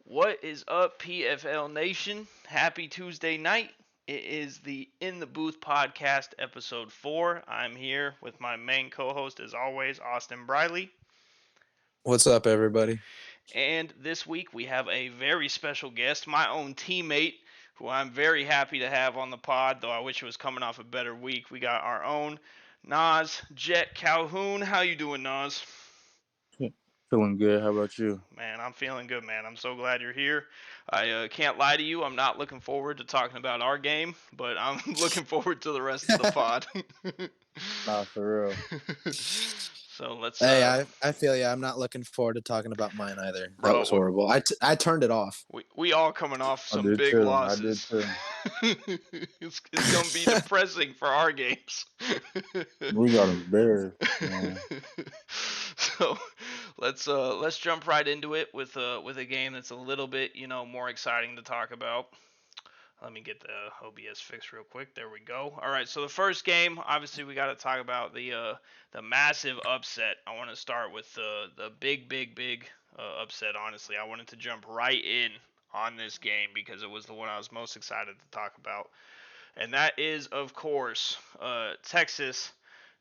What is up, PFL Nation? Happy Tuesday night. It is the In the Booth podcast, episode 4. I'm here with my main co host, as always, Austin Briley. What's up, everybody? And this week we have a very special guest, my own teammate, who I'm very happy to have on the pod, though I wish it was coming off a better week. We got our own Nas Jet Calhoun. How you doing, Nas? Feeling good. How about you? Man, I'm feeling good, man. I'm so glad you're here. I can't lie to you. I'm not looking forward to talking about our game, but I'm looking forward to the rest of the pod. Nah, for real. So let's, Hey, I feel you. I'm not looking forward to talking about mine either. That was bro. horrible. I turned it off. We all coming off I some did big too. I did losses. too. It's gonna be depressing for our games. We got embarrassed, man. So let's jump right into it with a game that's a little bit more exciting to talk about. Let me get the OBS fixed real quick. There we go. All right, so the first game, obviously, we got to talk about the massive upset. I want to start with the big upset. Honestly, I wanted to jump right in on this game because it was the one I was most excited to talk about, and that is, of course, Texas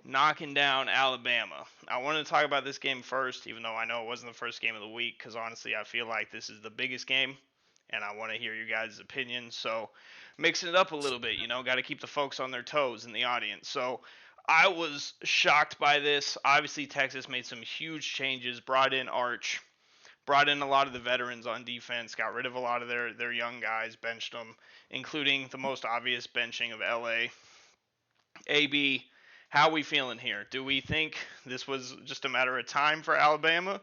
knocking down Alabama. I want to talk about this game first, even though I know it wasn't the first game of the week, because honestly, I feel like this is the biggest game and I want to hear you guys' opinions. So, mixing it up a little bit, got to keep the folks on their toes in the audience. So, I was shocked by this. Obviously, Texas made some huge changes, brought in Arch, brought in a lot of the veterans on defense, got rid of a lot of their young guys, benched them, including the most obvious benching of LA. AB, how are we feeling here? Do we think this was just a matter of time for Alabama?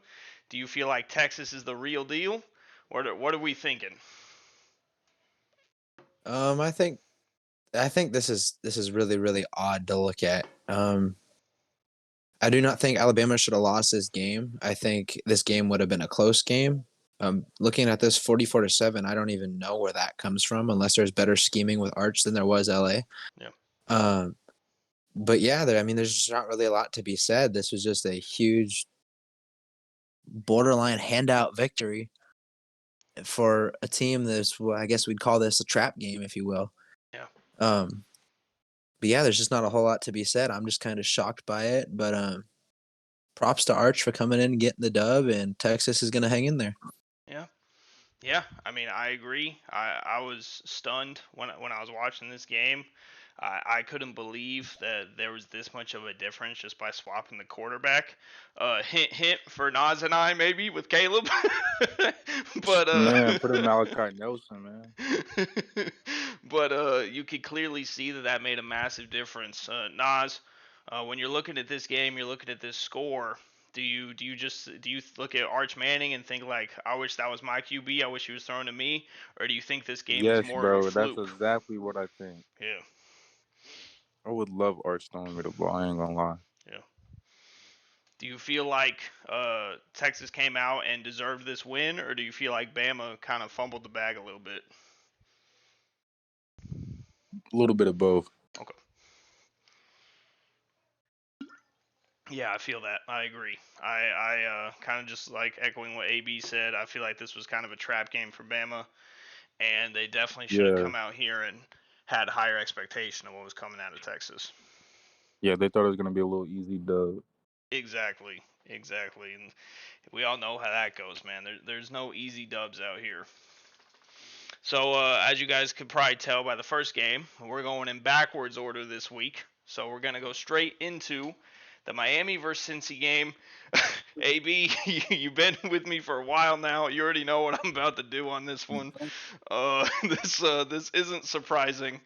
Do you feel like Texas is the real deal? What are we thinking? I think this is really odd to look at. I do not think Alabama should have lost this game. I think this game would have been a close game. Looking at this 44-7, I don't even know where that comes from unless there's better scheming with Arch than there was LA. Yeah. But yeah, there's just not really a lot to be said. This was just a huge borderline handout victory for a team that's, well, I guess we'd call this a trap game, if you will. Yeah. But yeah, there's just not a whole lot to be said. I'm just kind of shocked by it. But props to Arch for coming in and getting the dub, and Texas is going to hang in there. Yeah. Yeah. I mean, I agree. I was stunned when I was watching this game. I couldn't believe that there was this much of a difference just by swapping the quarterback. Hint for Nas and I maybe with Caleb. But Man, put in Malachi Nelson, man. but you could clearly see that made a massive difference. Nas, when you're looking at this game, you're looking at this score. Do you look at Arch Manning and think like, I wish that was my QB, I wish he was throwing to me, or do you think this game was Yes, more of a bro. That's fluke? exactly what I think. Yeah. I would love Arch throwing me the ball. I ain't gonna lie. Yeah. Do you feel like Texas came out and deserved this win, or do you feel like Bama kind of fumbled the bag a little bit? A little bit of both. Okay. Yeah, I feel that. I agree. I kind of just like echoing what AB said. I feel like this was kind of a trap game for Bama, and they definitely should have Yeah. come out here and had higher expectation of what was coming out of Texas. Yeah, they thought it was gonna be a little easy dub. Exactly. And we all know how that goes, man. There's no easy dubs out here. So, as you guys could probably tell by the first game, we're going in backwards order this week. So we're going to go straight into the Miami versus Cincy game. AB, you've been with me for a while now. You already know what I'm about to do on this one. This isn't surprising.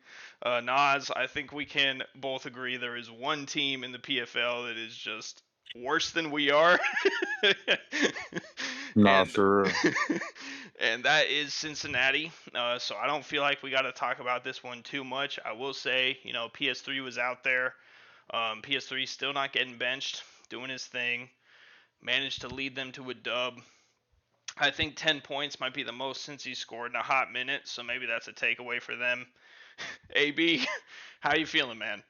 Nas, I think we can both agree there is one team in the PFL that is just worse than we are. Nah, for real. And that is Cincinnati. So I don't feel like we got to talk about this one too much. I will say, PS3 was out there. PS3 still not getting benched, doing his thing. Managed to lead them to a dub. I think 10 points might be the most since he scored in a hot minute, so maybe that's a takeaway for them. AB, how you feeling, man?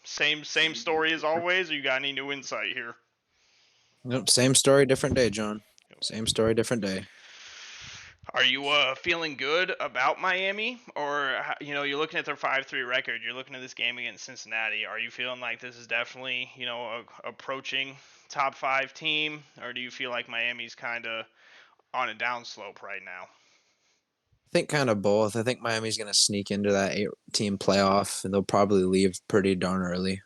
Same story as always, or you got any new insight here? Nope, same story, different day, John. Same story, different day. Are you feeling good about Miami, or you're looking at their 5-3 record? You're looking at this game against Cincinnati. Are you feeling like this is definitely approaching top five team, or do you feel like Miami's kind of on a downslope right now? I think kind of both. I think Miami's going to sneak into that 8-team playoff, and they'll probably leave pretty darn early.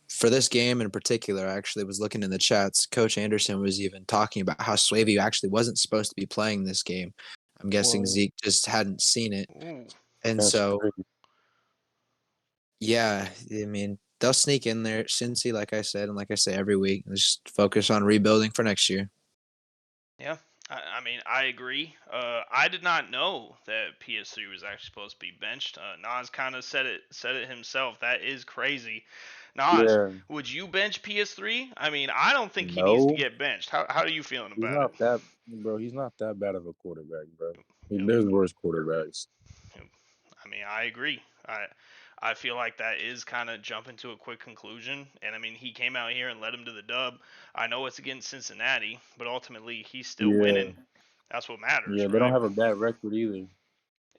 For this game in particular, I actually was looking in the chats. Coach Anderson was even talking about how Swavey actually wasn't supposed to be playing this game. I'm guessing Well, Zeke just hadn't seen it. Ooh, And that's so, crazy. yeah, I mean, they'll sneak in there. Cincy, like I said, and like I say every week, just focus on rebuilding for next year. yeah. I mean, I agree. I did not know that PS3 was actually supposed to be benched. Nas kind of said it himself. That is crazy. Nas, Yeah, would you bench PS3? I mean, I don't think he needs to no, get benched. How are you feeling he's about it? not that, bro. He's not that bad of a quarterback, bro. Yep, There's worse quarterbacks. yep. I mean, I agree. I feel like that is kind of jumping to a quick conclusion. And I mean, he came out here and led him to the dub. I know it's against Cincinnati, but ultimately he's still Yeah, winning. That's what matters, yeah, they don't right? have a bad record either.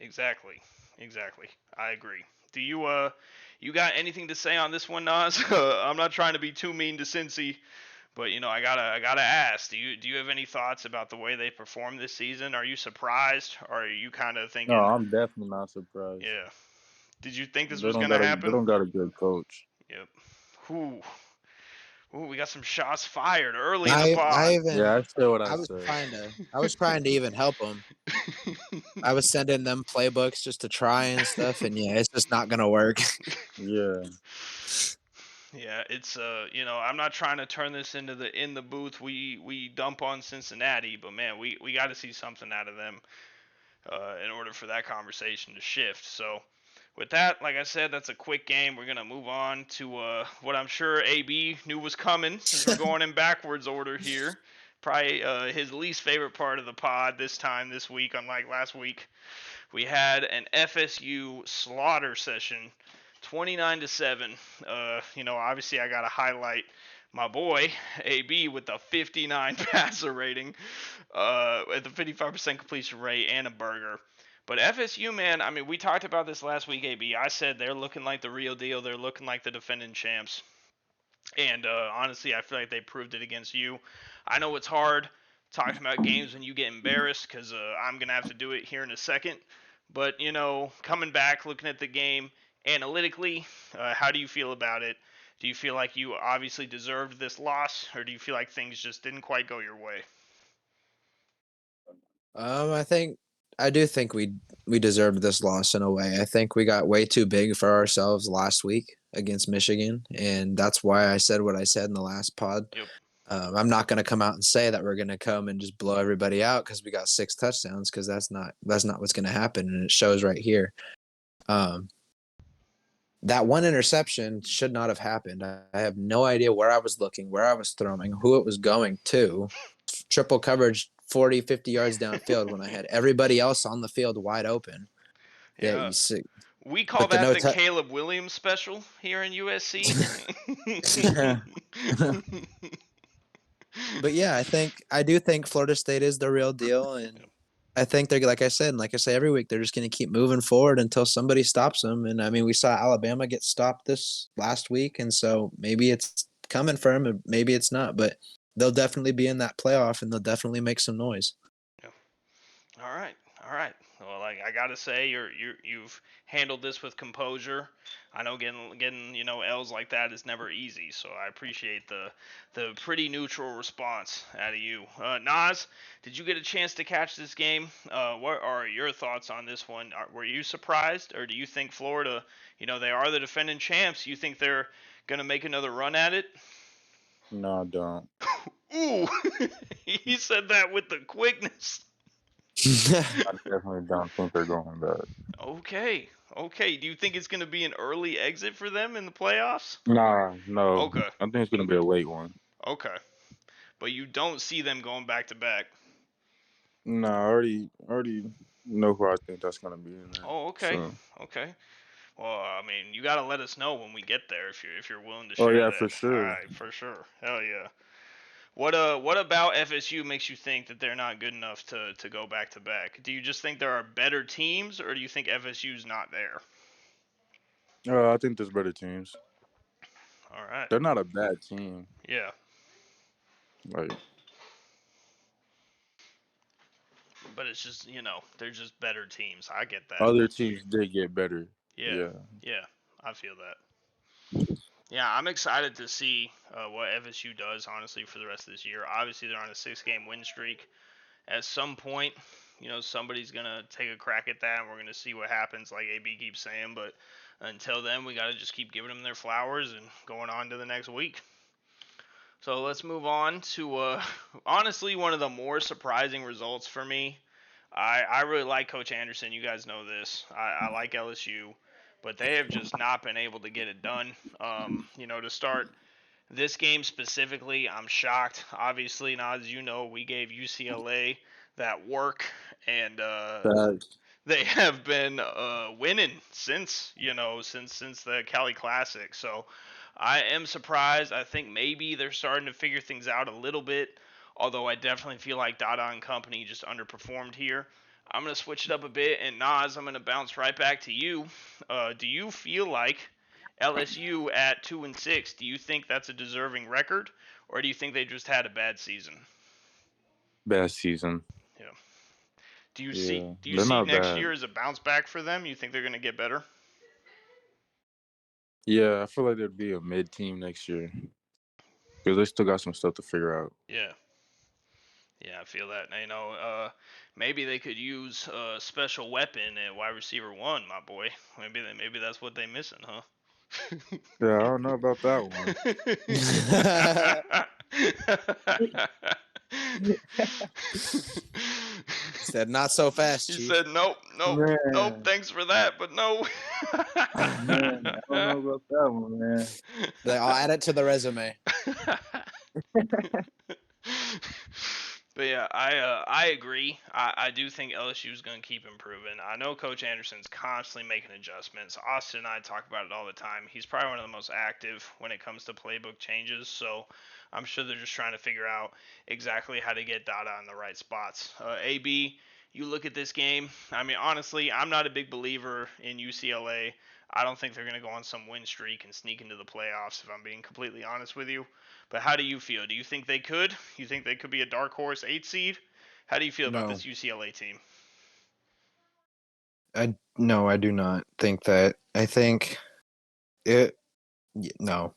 Exactly. Exactly. I agree. Do you got anything to say on this one, Nas? I'm not trying to be too mean to Cincy, but I gotta ask. Do you have any thoughts about the way they performed this season? Are you surprised, or are you kind of No, thinking, I'm definitely not surprised. yeah? Did you think this They was don't gonna got they happen? don't got a good coach. Yep. Ooh, ooh, we got some shots fired early in the I pod. even Yeah, I said what I I was said. trying to I was trying to even help them. I was sending them playbooks just to try and stuff, and yeah, it's just not gonna work. Yeah, Yeah, it's I'm not trying to turn this into the in the booth we dump on Cincinnati, but man, we got to see something out of them in order for that conversation to shift. So, with that, like I said, that's a quick game. We're gonna move on to what I'm sure AB knew was coming, since we're going in backwards order here. Probably his least favorite part of the pod this week, unlike last week. We had an FSU slaughter session, 29-7. Obviously I got to highlight my boy AB with the 59 passer rating, at the 55% completion rate and a burger. But FSU, man, I mean, we talked about this last week, AB. I said they're looking like the real deal. They're looking like the defending champs. And honestly, I feel like they proved it against you. I know it's hard talking about games when you get embarrassed because I'm going to have to do it here in a second. But, coming back, looking at the game analytically, how do you feel about it? Do you feel like you obviously deserved this loss, or do you feel like things just didn't quite go your way? I do think we deserved this loss in a way. I think we got way too big for ourselves last week against Michigan, and that's why I said what I said in the last pod. Yep. I'm not going to come out and say that we're going to come and just blow everybody out because we got 6 touchdowns, because that's not what's going to happen, and it shows right here. That one interception should not have happened. I have no idea where I was looking, where I was throwing, who it was going to. Triple coverage 40, 50 yards downfield when I had everybody else on the field wide open. That Yeah. you see. We call But the that no the touch. Caleb Williams special here in USC. But yeah, I do think Florida State is the real deal, and I think they're, like I said, and like I say every week, they're just going to keep moving forward until somebody stops them. And I mean, we saw Alabama get stopped this last week, and so maybe it's coming for them, and maybe it's not. But they'll definitely be in that playoff, and they'll definitely make some noise. Yeah. All right, all right. Well, like I gotta say, you've handled this with composure. I know getting L's like that is never easy, so I appreciate the pretty neutral response out of you. Nas, did you get a chance to catch this game? What are your thoughts on this one? Were you surprised, or do you think Florida, they are the defending champs? You think they're gonna make another run at it? no, I don't. Ooh, he said that with the quickness. I definitely don't think they're going back. Okay. Okay. Do you think it's going to be an early exit for them in the playoffs? Nah, no. Okay. I think it's gonna be a late one. Okay. But you don't see them going back to back. Nah, I already know who I think that's gonna be in there. Oh, okay. So, Okay. Well, I mean, you got to let us know when we get there if you're willing to oh share yeah, that. for All sure. right, for sure. Hell yeah. What about FSU makes you think that they're not good enough to go back to back? Do you just think there are better teams, or do you think FSU's not there? I think there's better teams. All right. They're not a bad team. Yeah. Like But it's just, they're just better teams. I get that. other teams, they get better. Yeah. Yeah. Yeah. I feel that. Yeah, I'm excited to see what FSU does, honestly, for the rest of this year. Obviously, they're on a 6-game win streak. At some point, somebody's going to take a crack at that, and we're going to see what happens, like AB keeps saying. But until then, we got to just keep giving them their flowers and going on to the next week. So let's move on to, honestly, one of the more surprising results for me. I really like Coach Anderson. You guys know this. I like LSU, but they have just not been able to get it done. To start this game specifically, I'm shocked. Obviously, now as you know, we gave UCLA that work, and they have been winning since the Cali Classic. So I am surprised. I think maybe they're starting to figure things out a little bit. Although I definitely feel like Dada and company just underperformed here. I'm going to switch it up a bit, and Nas, I'm going to bounce right back to you. Do you feel like LSU at 2-6? Do you think that's a deserving record, or do you think they just had a bad season? Bad season. Yeah. Do you Yeah, see they're not next bad. year as a bounce back for them? You think they're going to get better? Yeah, I feel like they'd be a mid team next year because they still got some stuff to figure out. Yeah. Yeah, I feel that. Maybe they could use a special weapon at wide receiver 1, my boy. Maybe that's what they're missing, huh? Yeah, I don't know about that one. Said not so fast, He Chief. said, nope, Man. thanks for that, but no. Man, I don't know about that one, man. I'll add it to the resume. But yeah, I agree. I do think LSU is going to keep improving. I know Coach Anderson's constantly making adjustments. Austin and I talk about it all the time. He's probably one of the most active when it comes to playbook changes. So I'm sure they're just trying to figure out exactly how to get Dada in the right spots. AB, you look at this game. I mean, honestly, I'm not a big believer in UCLA. I don't think they're going to go on some win streak and sneak into the playoffs, if I'm being completely honest with you. But how do you feel? Do you think they could? You think they could be a dark horse 8 seed? How do you feel about No. this UCLA team? No, I do not think that. I think it. No.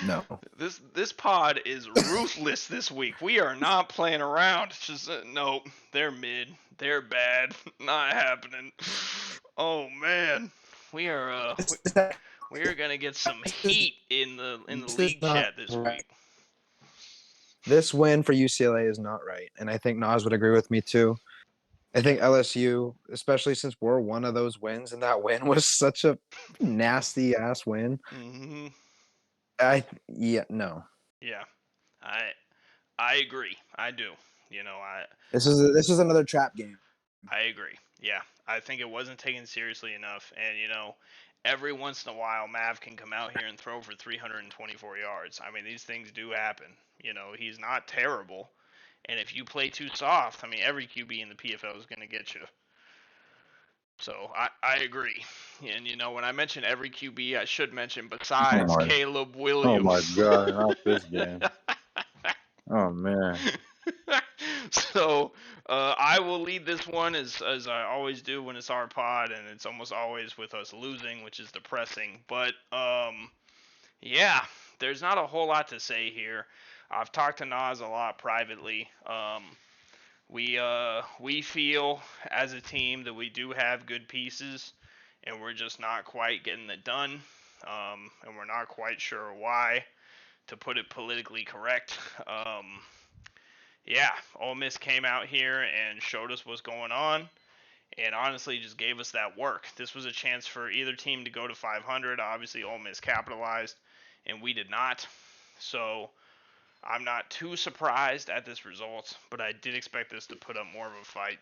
No. This pod is ruthless this week. We are not playing around. It's just nope. They're mid. They're bad. Not happening. Oh man, we are we are gonna get some heat in the league chat this week. This win for UCLA is not right, and I think Nas would agree with me too. I think LSU, especially since we're one of those wins, and that win was such a nasty ass win. Mm-hmm. No. Yeah, I agree. I do. This is another trap game. I agree. Yeah, I think it wasn't taken seriously enough, and every once in a while, Mav can come out here and throw for 324 yards. I mean, these things do happen. He's not terrible, and if you play too soft, I mean, every QB in the PFL is going to get you. So I agree. And when I mention every QB, I should mention besides Caleb Williams. Oh my God, not this game. Oh man. So I will lead this one as I always do when it's our pod, and it's almost always with us losing, which is depressing. But yeah, there's not a whole lot to say here. I've talked to Nas a lot privately. We feel as a team that we do have good pieces, and we're just not quite getting it done. And we're not quite sure why, to put it politically correct. Yeah, Ole Miss came out here and showed us what's going on, and honestly just gave us that work. This was a chance for either team to go to 500. Obviously, Ole Miss capitalized, and we did not. So I'm not too surprised at this result, but I did expect this to put up more of a fight.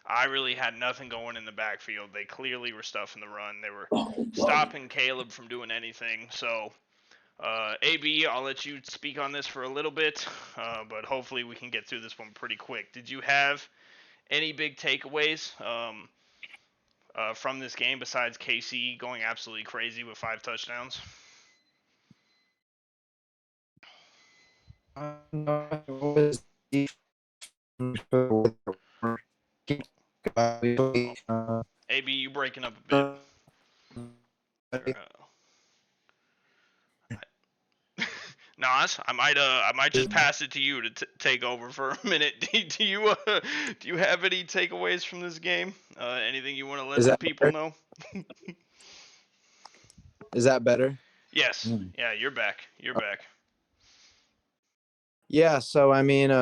I really had nothing going in the backfield. They clearly were stuffing the run. They were stopping Caleb from doing anything. So AB, I'll let you speak on this for a little bit, but hopefully we can get through this one pretty quick. Did you have any big takeaways from this game besides KC going absolutely crazy with 5 touchdowns? AB, you breaking up a bit. Nas, I might just pass it to you to take over for a minute. Do you have any takeaways from this game? Anything you want to let Is the that people better? know? Is that better? Yes. Yeah, you're back. You're back. Yeah. So I mean,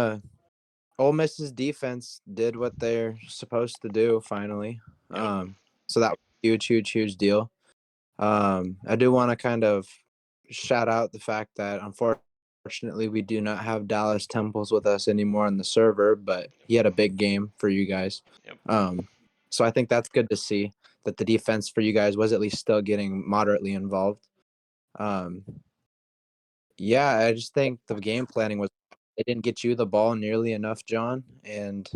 Ole Miss's defense did what they're supposed to do finally. Yep. So that was a huge, huge, huge deal. I do want to kind of shout out the fact that unfortunately we do not have Dallas Temples with us anymore on the server, but he had a big game for you guys. Yep. So I think that's good to see that the defense for you guys was at least still getting moderately involved. Yeah, I just think the game planning was they didn't get you the ball nearly enough, John, and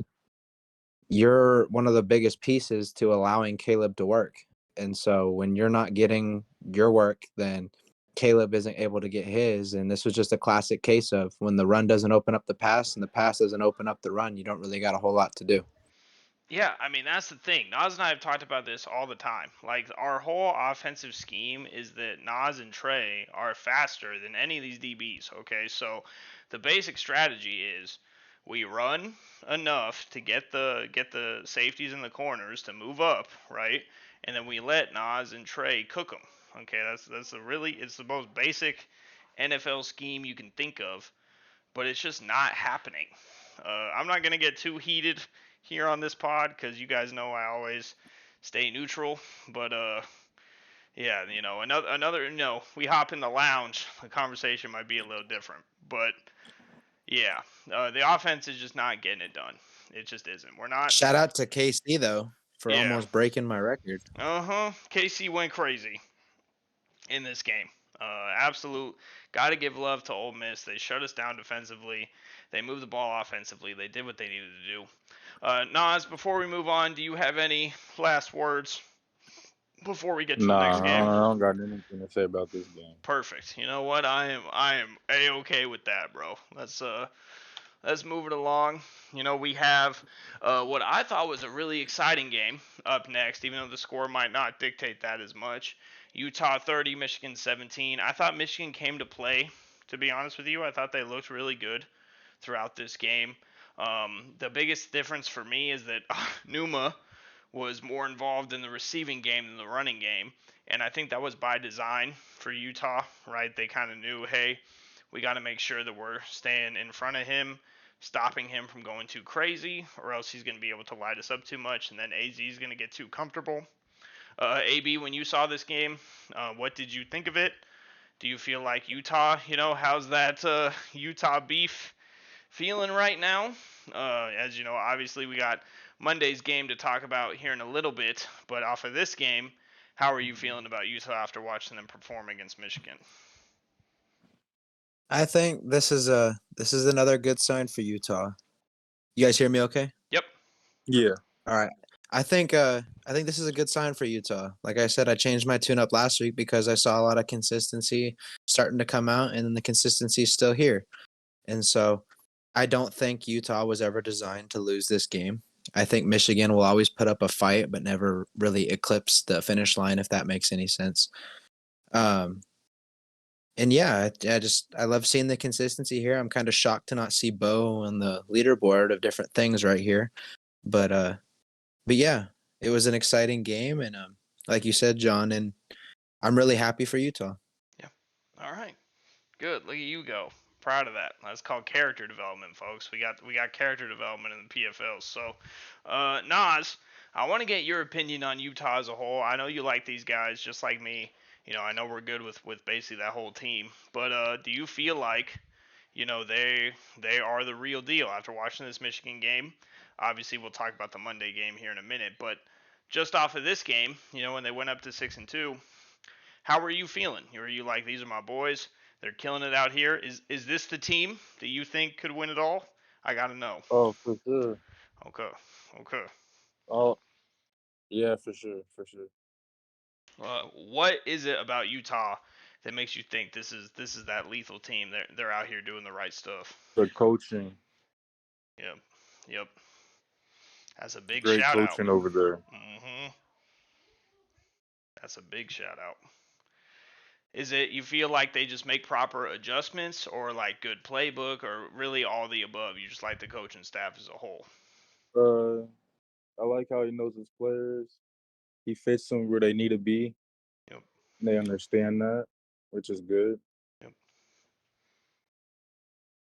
you're one of the biggest pieces to allowing Caleb to work. And so when you're not getting your work, then Caleb isn't able to get his. And this was just a classic case of when the run doesn't open up the pass and the pass doesn't open up the run, you don't really got a whole lot to do. Yeah, I mean that's the thing. Nas and I have talked about this all the time. Like our whole offensive scheme is that Nas and Trey are faster than any of these DBs. Okay, so the basic strategy is we run enough to get the safeties in the corners to move up, right? And then we let Nas and Trey cook them. Okay, that's it's the most basic NFL scheme you can think of, but it's just not happening. I'm not gonna get too heated here on this pod because you guys know I always stay neutral. But yeah, another we hop in the lounge, the conversation might be a little different. But yeah, the offense is just not getting it done. It just isn't. We're not. Shout out to KC though for Yeah. almost breaking my record. KC went crazy in this game. Absolute. Got to give love to Ole Miss. They shut us down defensively. They moved the ball offensively. They did what they needed to do. Nas, before we move on, do you have any last words before we get to the next Nah, game? I don't got anything to say about this game. Perfect. You know what? I am a-okay with that, bro. Let's move it along. We have what I thought was a really exciting game up next, even though the score might not dictate that as much. Utah 30, Michigan 17. I thought Michigan came to play, to be honest with you. I thought they looked really good throughout this game. The biggest difference for me is that Numa was more involved in the receiving game than the running game. And I think that was by design for Utah, right? They kind of knew, hey, we got to make sure that we're staying in front of him, stopping him from going too crazy, or else he's going to be able to light us up too much, and then AZ is going to get too comfortable. AB, when you saw this game, what did you think of it? Do you feel like Utah, how's that Utah beef feeling right now? As you know, obviously we got Monday's game to talk about here in a little bit, but off of this game, how are you feeling about Utah after watching them perform against Michigan? I think this is another good sign for Utah. You guys hear me okay? Yep. Yeah. All right. I think this is a good sign for Utah. Like I said, I changed my tune up last week because I saw a lot of consistency starting to come out, and then the consistency is still here. And so I don't think Utah was ever designed to lose this game. I think Michigan will always put up a fight, but never really eclipse the finish line, if that makes any sense. Um, and yeah, I love seeing the consistency here. I'm kind of shocked to not see Bo on the leaderboard of different things right here, but but yeah, it was an exciting game, and like you said, John, and I'm really happy for Utah. Yeah. All right. Good. Look at you go. Proud of that. That's called character development, folks. We got character development in the PFL. So, Nas, I want to get your opinion on Utah as a whole. I know you like these guys just like me. I know we're good with basically that whole team. But do you feel like, they are the real deal after watching this Michigan game? Obviously, we'll talk about the Monday game here in a minute, but just off of this game, when they went up to 6-2, how were you feeling? Were you like, these are my boys? They're killing it out here. Is this the team that you think could win it all? I gotta know. Oh, for sure. Okay, okay. Oh, yeah, for sure, for sure. What is it about Utah that makes you think this is that lethal team? They're out here doing the right stuff. The coaching, Yep, yep. That's a big great shout out. coaching over there. That's a big shout out. Is it you feel like they just make proper adjustments, or like good playbook, or really all the above? You just like the coaching staff as a whole. Uh, I like how he knows his players. He fits them where they need to be. Yep, And they understand that, which is good. yep.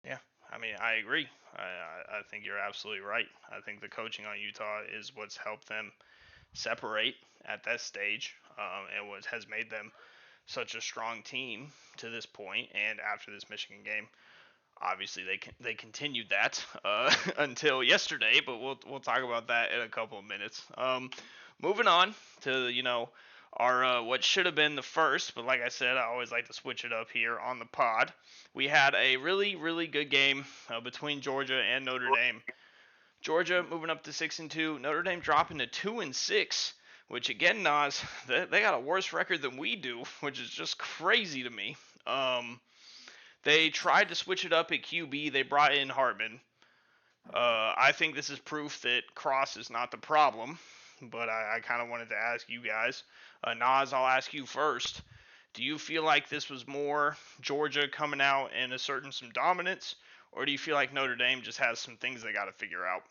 Yeah, I mean, I agree. I think you're absolutely right. I think the coaching on Utah is what's helped them separate at that stage, and what has made them such a strong team to this point. And after this Michigan game, obviously they continued that until yesterday, but we'll talk about that in a couple of minutes. Moving on to our what should have been the first, but like I said, I always like to switch it up here on the pod. We had a really good game between Georgia and Notre Dame. Georgia moving up to 6-2. Notre Dame dropping to 2-6. Which again, Nas, they got a worse record than we do, which is just crazy to me. They tried to switch it up at QB. They brought in Hartman. I think this is proof that Cross is not the problem, but I kind of wanted to ask you guys. Nas, I'll ask you first. Do you feel like this was more Georgia coming out and asserting some dominance, or do you feel like Notre Dame just has some things they got to figure out?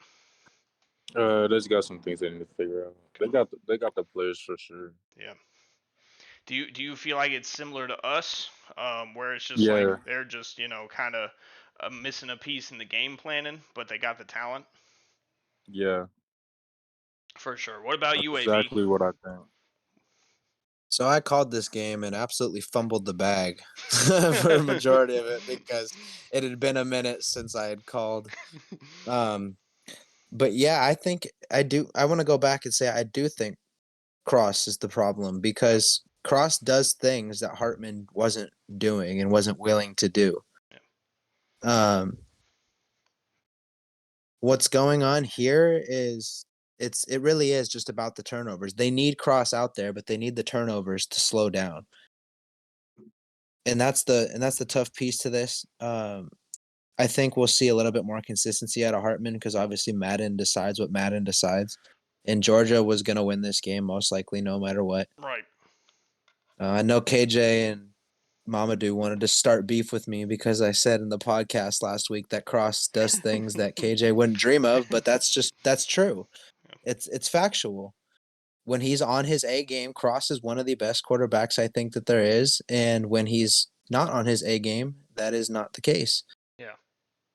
They just got some things they need to figure out. They got the players for sure. Yeah. Do you feel like it's similar to us, where it's just like Yeah, they're just kind of missing a piece in the game planning, but they got the talent? yeah. For sure. What about That's UAV? exactly what I think. So I called this game and absolutely fumbled the bag for a majority of it because it had been a minute since I had called. Um, but yeah, I think I do. I want to go back and say I do think Cross is the problem Yep. because Cross does things that Hartman wasn't doing and wasn't willing to do. Yep. Um, what's going on here is it really is just about the turnovers. They need Cross out there, but they need the turnovers to slow down. And that's the tough piece to this. I think we'll see a little bit more consistency out of Hartman because obviously Madden decides what Madden decides. And Georgia was going to win this game most likely no matter what. Right. I know KJ and Mamadou wanted to start beef with me because I said in the podcast last week that Cross does things that KJ wouldn't dream of, but that's true. It's factual. When he's on his A game, Cross is one of the best quarterbacks I think that there is, and when he's not on his A game, that is not the case. Yeah.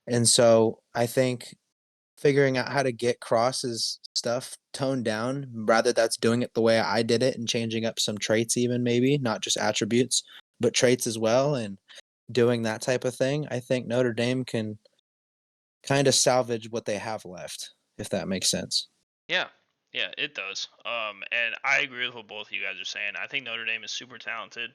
And so I think figuring out how to get Cross's stuff toned down, rather that's doing it the way I did it and changing up some traits even maybe, not just attributes, but traits as well and doing that type of thing. I think Notre Dame can kind of salvage what they have left, if that makes sense. Yeah. Yeah, it does. And I agree with what both of you guys are saying. I think Notre Dame is super talented.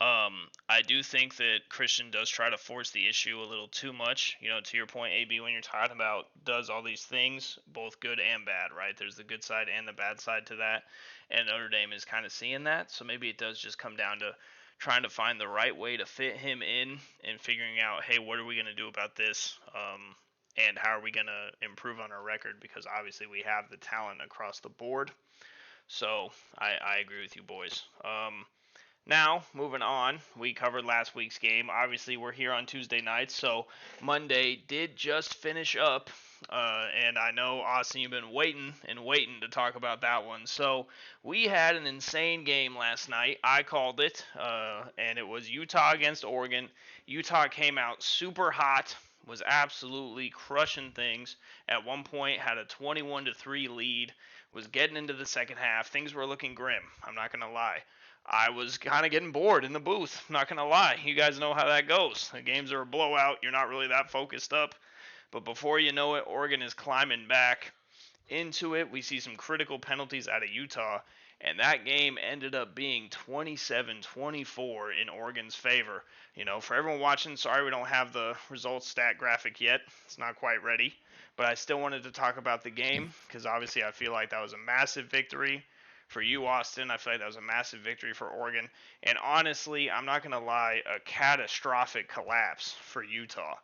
I do think that Christian does try to force the issue a little too much. To your point, AB, when you're talking about does all these things, both good and bad, right? There's the good side and the bad side to that. And Notre Dame is kind of seeing that. So maybe it does just come down to trying to find the right way to fit him in and figuring out, hey, what are we going to do about this? And how are we going to improve on our record? Because obviously we have the talent across the board. So I agree with you boys. Now, moving on, we covered last week's game. Obviously, we're here on Tuesday nights, so Monday did just finish up. And I know, Austin, you've been waiting and waiting to talk about that one. So, we had an insane game last night. I called it, and it was Utah against Oregon. Utah came out super hot, was absolutely crushing things. At one point, had a 21-3 lead, was getting into the second half. Things were looking grim, I'm not going to lie. I was kind of getting bored in the booth, not going to lie. You guys know how that goes. The games are a blowout. You're not really that focused up. But before you know it, Oregon is climbing back into it. We see some critical penalties out of Utah. and that game ended up being 27-24 in Oregon's favor. For everyone watching, sorry we don't have the results stat graphic yet. It's not quite ready. But I still wanted to talk about the game because obviously I feel like that was a massive victory for you, Austin. I feel like that was a massive victory for Oregon. And honestly, I'm not going to lie, a catastrophic collapse for Utah.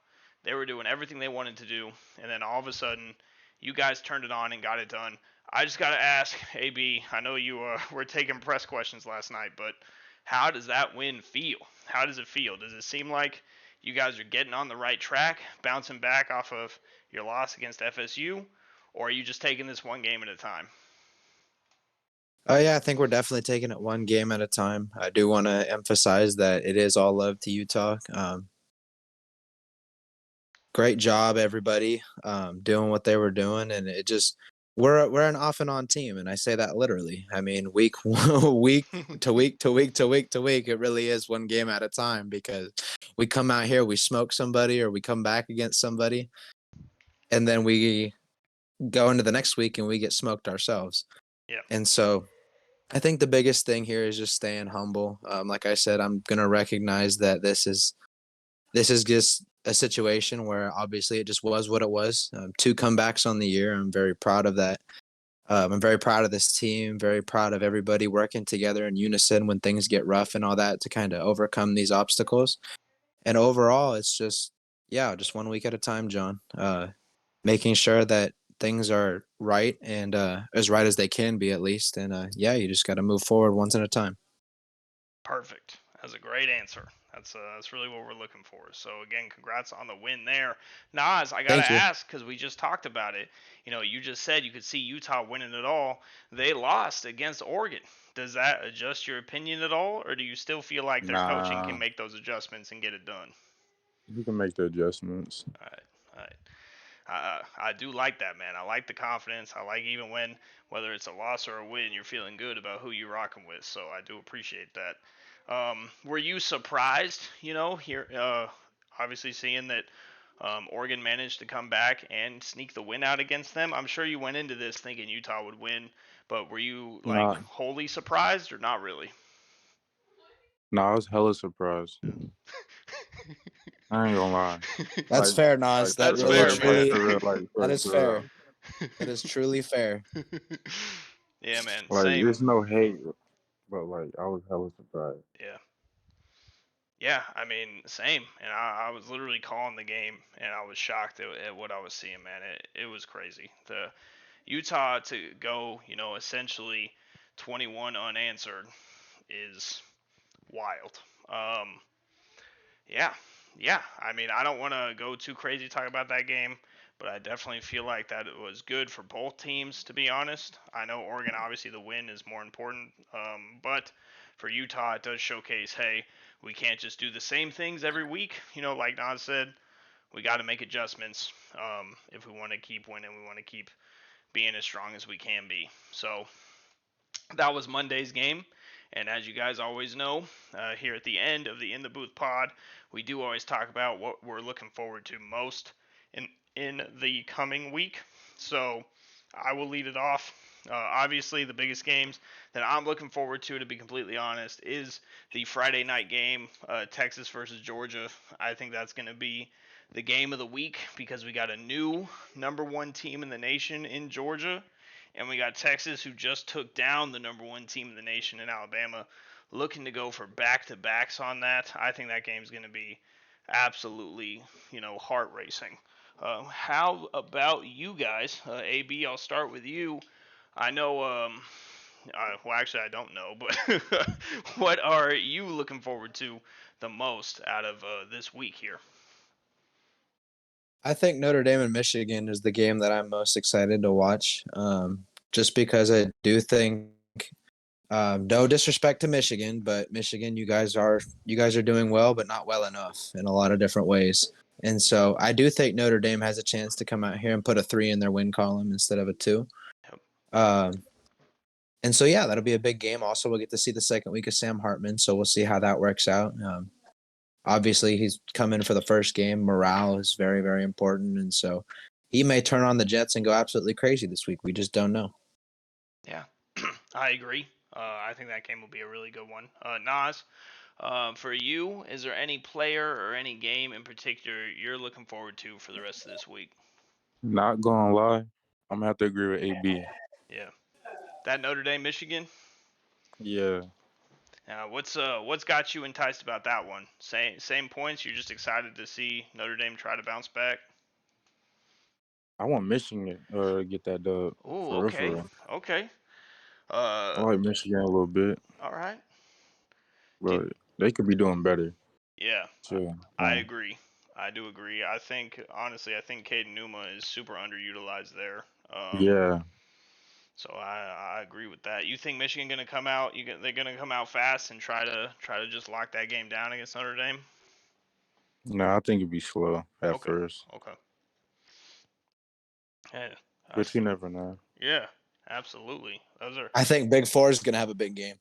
They were doing everything they wanted to do, and then all of a sudden, you guys turned it on and got it done. I just got to ask, AB, I know you were taking press questions last night, but how does that win feel? How does it feel? Does it seem like you guys are getting on the right track, bouncing back off of your loss against FSU, or are you just taking this one game at a time? Oh yeah, I think we're definitely taking it one game at a time. I do want to emphasize that it is all love to Utah. Great job, everybody, doing what they were doing, and it just we're an off and on team, and I say that literally. I mean, week week to week to week to week to week, it really is one game at a time because we come out here, we smoke somebody, or we come back against somebody, and then we go into the next week and we get smoked ourselves. Yeah. And so I think the biggest thing here is just staying humble. Like I said, I'm gonna recognize that this is just a situation where obviously it just was what it was. 2 comebacks on the year. I'm very proud of that. I'm very proud of this team. Very proud of everybody working together in unison when things get rough and all that to kind of overcome these obstacles. And overall, it's just just 1 week at a time, John. Making sure that things are right and as right as they can be at least. And you just got to move forward once at a time. Perfect. That's a great answer. That's really what we're looking for. So again, congrats on the win there. Nas, I gotta ask because we just talked about it. You just said you could see Utah winning it all. They lost against Oregon. Does that adjust your opinion at all, or do you still feel like their coaching can Nah, make those adjustments and get it done? you can make the adjustments. All right, all right. I do like that, man. I like the confidence. I like even when, whether it's a loss or a win, you're feeling good about who you're rocking with. So I do appreciate that. Were you surprised, here, obviously seeing that Oregon managed to come back and sneak the win out against them? I'm sure you went into this thinking Utah would win, but were you like Nah, wholly surprised or not really? I was hella surprised. I ain't gonna lie. That's Like, fair, Nas. That That's really fair, man. truly for real, that is for real. fair. That is truly fair. Yeah, man. Like, Same. there's no hate, but like, I was hella surprised. Yeah. Yeah, I mean, same. And I was literally calling the game, and I was shocked at what I was seeing, man. It was crazy. The Utah to go, essentially 21 unanswered is wild. Um, yeah, yeah. I mean, I don't want to go too crazy talk about that game, but I definitely feel like that it was good for both teams, to be honest. I know Oregon, obviously, the win is more important, but for Utah, it does showcase, hey, we can't just do the same things every week. Like Nas said, we got to make adjustments if we want to keep winning. We want to keep being as strong as we can be. So that was Monday's game. And as you guys always know, here at the end of the In the Booth pod, we do always talk about what we're looking forward to most in the coming week. So I will lead it off. Obviously, the biggest games that I'm looking forward to be completely honest, is the Friday night game, Texas versus Georgia. I think that's going to be the game of the week because we got a new number 1 team in the nation in Georgia. And we got Texas, who just took down the number 1 team in the nation in Alabama, looking to go for back-to-backs on that. I think that game's going to be absolutely, heart racing. How about you guys? AB, I'll start with you. I know, well, actually, I don't know, but what are you looking forward to the most out of this week here? I think Notre Dame and Michigan is the game that I'm most excited to watch. Just because I do think, no disrespect to Michigan, but Michigan, you guys are doing well, but not well enough in a lot of different ways. And so I do think Notre Dame has a chance to come out here and put a 3 in their win column instead of a 2. Yep. And so that'll be a big game. Also, we'll get to see the second week of Sam Hartman, so we'll see how that works out. Obviously, he's coming for the first game. Morale is very, very important. And so he may turn on the Jets and go absolutely crazy this week. We just don't know. Yeah, I agree. I think that game will be a really good one. Nas, for you, is there any player or any game in particular you're looking forward to for the rest of this week? Not gonna lie, I'm gonna have to agree with AB. Yeah, that Notre Dame Michigan. Yeah, What's got you enticed about that one? Same points. You're just excited to see Notre Dame try to bounce back. I want Michigan get that dub Oh, for real, for okay, real. okay. I like Michigan a little bit, All right. Did but they could be doing better. Yeah, Too. I agree. I do agree. I think honestly, I think Caden Numa is super underutilized there. Yeah. So I agree with that. You think Michigan gonna come out? They're gonna come out fast and try to just lock that game down against Notre Dame? No, I think it'd be slow at Okay, first, okay. Yeah, but you never know. yeah, absolutely. Those are. I think Big Four is gonna have a big game.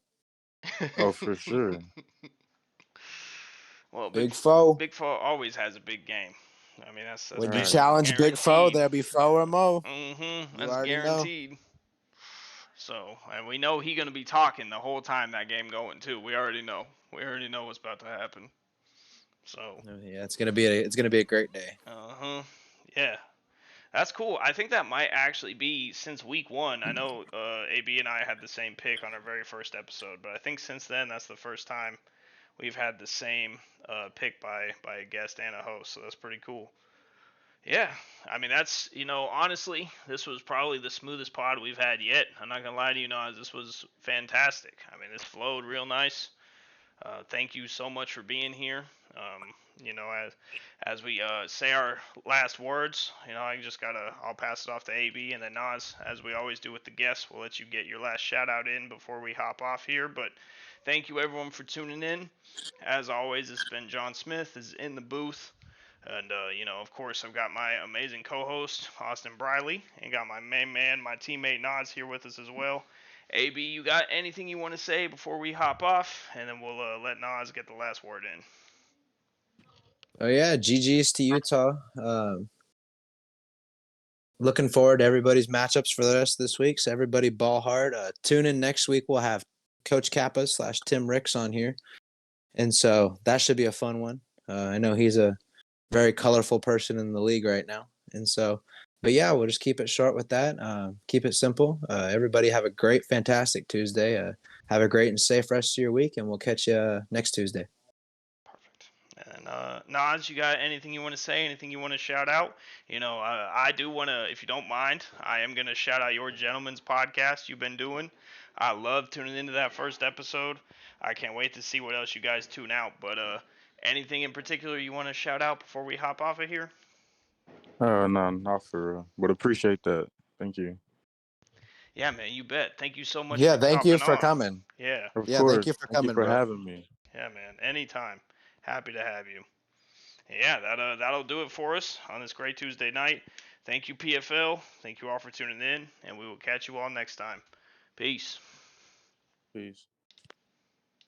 Oh, for sure. Well, Big Four. Big Four always has a big game. I mean that's When you Right. challenge Big Four, guaranteed. there'll be four or more. You That's already know. guaranteed. So, and we know he gonna be talking the whole time that game going too. We already know. We already know what's about to happen. So, Yeah, it's gonna be a great day. yeah, that's cool. I think that might actually be since week one. I know AB and I had the same pick on our very first episode, but I think since then that's the first time we've had the same pick by a guest and a host. So that's pretty cool. Yeah, I mean that's honestly this was probably the smoothest pod we've had yet. I'm not gonna lie to you, Nas. This was fantastic. I mean this flowed real nice. Thank you so much for being here. As we say our last words, I'll pass it off to AB and then Nas, as we always do with the guests. We'll let you get your last shout out in before we hop off here. But thank you everyone for tuning in. As always, it's been John Smith is in the booth. And, of course, I've got my amazing co-host, Austin Briley, and got my main man, my teammate Nas here with us as well. AB, you got anything you want to say before we hop off? And then we'll let Nas get the last word in. Oh yeah, GG's to Utah. Looking forward to everybody's matchups for the rest of this week. So everybody ball hard. Tune in next week. We'll have Coach Kappa / Tim Ricks on here, and so that should be a fun one. I know he's a very colorful person in the league right now, and so. But yeah, we'll just keep it short with that. Keep it simple. Everybody have a great, fantastic Tuesday. Have a great and safe rest of your week, and we'll catch you next Tuesday. Perfect. And Nas, you got anything you want to say? Anything you want to shout out? I do want to, if you don't mind, I am going to shout out your gentleman's podcast you've been doing. I love tuning into that first episode. I can't wait to see what else you guys tune out. But anything in particular you want to shout out before we hop off of here? No, not for real. But appreciate that. Thank you. Yeah, man, you bet. Thank you so much Yeah, for thank you hopping for on. coming. Yeah. Of Yeah, thank course. you for Thank you coming, for bro. having me. Yeah, man. Anytime. Happy to have you. Yeah, that'll do it for us on this great Tuesday night. Thank you, PFL. Thank you all for tuning in, and we will catch you all next time. Peace. Peace.